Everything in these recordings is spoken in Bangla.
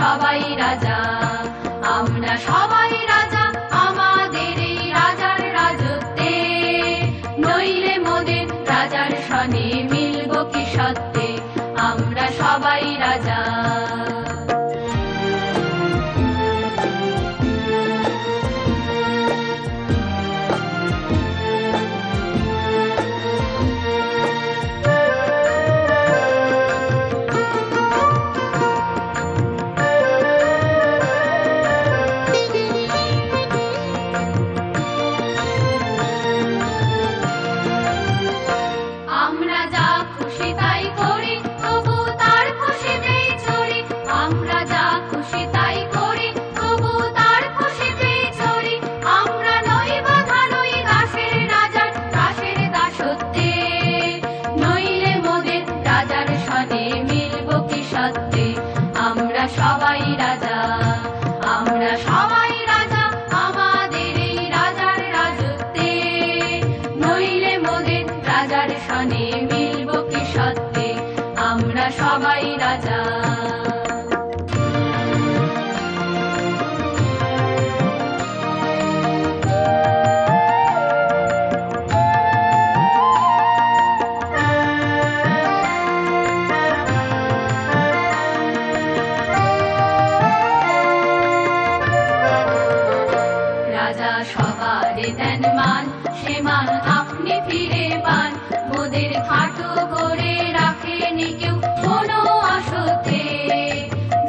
সবাই রাজা, আমরা সবাই রাজা আমাদের এই রাজার রাজত্বে, নইলে মোদের রাজার সনে মিলব কি সত্যে, আমরা সবাই রাজা। আমরা সবাই রাজা, আমরা সবাই রাজা আমাদের এই রাজার রাজত্বে, নইলে মোদের রাজার সনে মিলব কি সত্যে, আমরা সবাই রাজা। সবারে দেন মান, সে মান আপনি ফিরে পান, মোদের খাটো করে রাখেনি কেউ কোনো অসত্যে,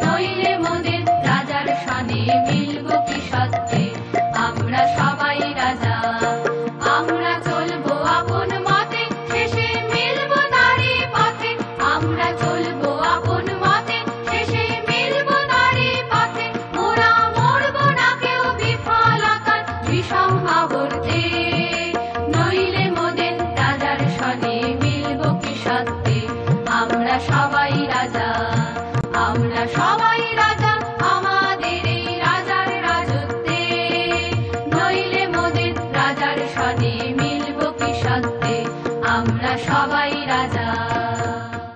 নইলে মোদের রাজার সনে মিলব কি সত্যে, আমরা সবাই রাজা। আমরা চলবো আপন মতে, শেষে মিলব তারই পথে, আমরা চলবো আপন মতে, শেষে মিলব তারই পথে, মোরা মরব না কেউ বিফলতার বিষম আবর্তে, নইলে মোদের রাজার সনে মিলব কি সত্যে, আমরা সবাই রাজা, আমরা সবাই